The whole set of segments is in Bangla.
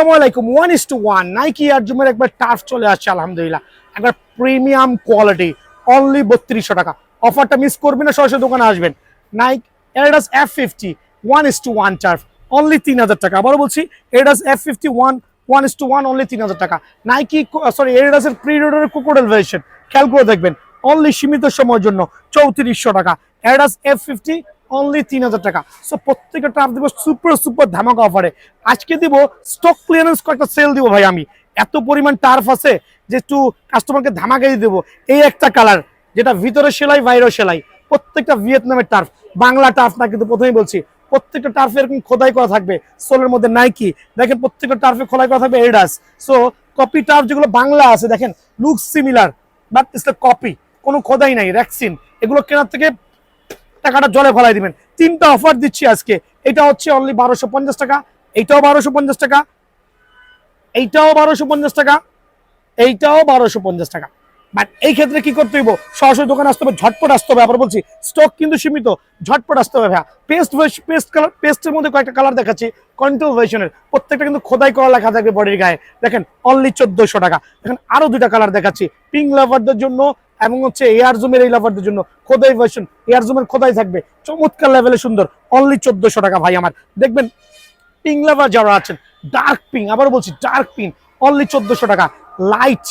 আসসালামাইকুম 1:1 নাইকি এয়ার জুমের একবার টার্ফ চলে আসছে আলহামদুলিল্লাহ একবার প্রিমিয়াম কোয়ালিটি অনলি 3200 টাকা অফারটা মিস করবেন না সরাসরি দোকানে আসবেন Naik Adidas F50 1:1 turf only 3000 টাকা আবার বলছি এডিডাস F50 1:1 অনলি 3000 টাকা নাইকি সরি এডিডাসের প্রিডেটরের ক্রোকোডাইল ভার্সন খেয়াল করে দেখবেন অনলি সীমিত সময়ের জন্য 3400 টাকা এডিডাস F50 অনলি 3000 টাকা। সো প্রত্যেকটা টার্ফ দিব সুপার ধামাকা অফারে। আজকে দিব স্টক ক্লিয়ারেন্স কয়েকটা সেল দিব ভাই। আমি এত পরিমাণ টার্ফ আছে যে একটু কাস্টমারকে ধামাকা দিয়ে দেবো। এই একটা কালার যেটা ভিতরে সেলাই বাইরেও সেলাই, প্রত্যেকটা ভিয়েতনামের টার্ফ, বাংলা টার্ফ না, কিন্তু প্রথমেই বলছি প্রত্যেকটা টার্ফে এরকম খোদাই করা থাকবে। সোলের মধ্যে নাইকি, দেখেন প্রত্যেকটা টার্ফে খোদাই করা থাকবে এডিডাস। সো কপি টার্ফ যেগুলো বাংলা আছে দেখেন look similar but it's the copy, কোনো খোদাই নাই, র্যাক্সিন। এগুলো কেনার থেকে টাকাটা জলে ফেলাই দিবেন। তিনটা অফার দিচ্ছি আজকে। এটা হচ্ছে অনলি 1250 টাকা, এইটাও 1250 টাকা, এইটাও 1250 টাকা, এইটাও 1250 টাকা। বাট এই ক্ষেত্রে কি করতে হইব? সরাসরি দোকানে আসতে হবে, ঝটপট আসতে হবে। আবার বলছি স্টক কিন্তু সীমিত, ঝটপট আসতে হবে ভাইয়া। পেস্টের মধ্যে কয়েকটা কালার দেখাচ্ছি কন্ট্রোল ভার্সনের, প্রত্যেকটা কিন্তু খোদাই করা লেখা থাকবে বডির গায়ে। দেখেন অনলি 1400 টাকা। দেখেন আরো দুইটা কালার দেখাচ্ছি পিঙ্ক লাভারদের জন্য এবং হচ্ছে এয়ার জুমের এই লাভারদের জন্য খোদাই ভার্সন। এয়ার জুমের খোদাই থাকবে চমৎকার লেভেলে সুন্দর, অনলি 1400 টাকা ভাই আমার। দেখবেন পিঙ্ক লাভার যারা আছেন, ডার্ক পিঙ্ক, আবার বলছি ডার্ক পিঙ্ক, অনলি 1400 টাকা। লাইট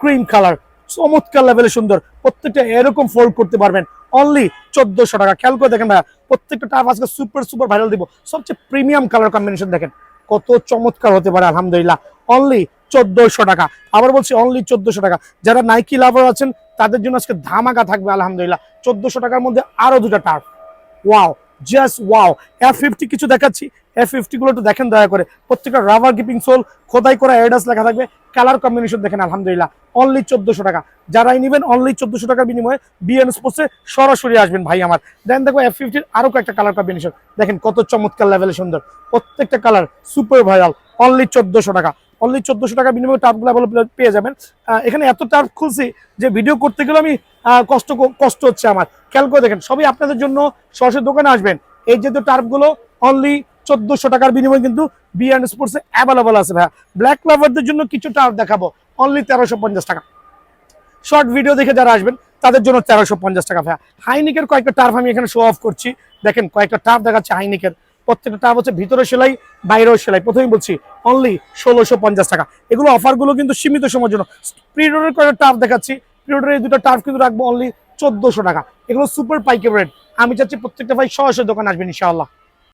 ক্রিম কালার চমৎকার লেভেলে সুন্দর, প্রত্যেকটা এরকম ফোল্ড করতে পারবেন, অনলি 1400 টাকা। খেয়াল করে দেখেন ভাইয়া, প্রত্যেকটা টার্ফ আজকে সুপার ভাইরাল দিব। সবচেয়ে প্রিমিয়াম কালার কম্বিনেশন দেখেন কত চমৎকার হতে পারে আলহামদুলিল্লাহ, অনলি 1400 টাকা। আবার বলছি অনলি 1400 টাকা। যারা নাইকি লাভার আছেন তাদের জন্য আজকে ধামাকা থাকবে আলহামদুলিল্লাহ। 1400 টাকার মধ্যে আরো দুটা turf, wow, just wow. F50 কিছু দেখাচ্ছি, F50 গুলো একটু দেখেন দয়া করে। প্রত্যেকটা রাবার গিপিং সোল, খোদাই করা এডিডাস লেখা থাকবে, কালার কম্বিনেশন দেখেন আলহামদুলিল্লাহ, অনলি 1400 টাকা। যারাই নেবেন অনলি 1400 টাকার বিনিময়ে বিএন স্পোর্টসে সরাসরি আসবেন ভাই আমার। দেন দেখো F50 আরো কয়েকটা কালার কম্বিনেশন দেখেন কত চমৎকার লেভেলে সুন্দর, প্রত্যেকটা কালার সুপার ভাইরাল, অনলি 1400 টাকা। অনলি 1400 টাকা বিনিময়ে টার্ফগুলো অ্যাভেলেবল পেয়ে যাবেন। এখানে এত টার্ফ খুলছি যে ভিডিও করতে গেলে আমি কষ্ট হচ্ছে আমার। খেয়াল করে দেখেন সবই আপনাদের জন্য, সরাসরি দোকানে আসবেন। এই যে টার্ফগুলো অনলি 1400 টাকার বিনিময়ে কিন্তু বিএন স্পোর্টসে অ্যাভেলেবল আছে ভাইয়া। ব্ল্যাক লাভারদের জন্য কিছু টার্ফ দেখাবো, অনলি 1350 টাকা। শর্ট ভিডিও দেখে যারা আসবেন তাদের জন্য 1350 টাকা ভাইয়া। হাইনিকের কয়েকটা টার্ফ আমি এখানে শো অফ করছি, দেখেন কয়েকটা টার্ফ দেখাচ্ছে হাইনিকের। প্রত্যেকটা টার্ফ হচ্ছে ভিতরে সেলাই বাইরেও সেলাই। প্রথমেই বলছি অনলি 1650 টাকা। এগুলো অফারগুলো কিন্তু সীমিত সময়ের জন্য। প্রিডোরের কয়েকটা টার্ফ দেখাচ্ছি, প্রিডোরের এই দুটো টার্ফ কিন্তু রাখবো অনলি 1400 টাকা। এগুলো সুপার পাইকারি রেট। আমি চাচ্ছি প্রত্যেকটা ভাই সরাসরি দোকানে আসবেন ইনশাআল্লাহ।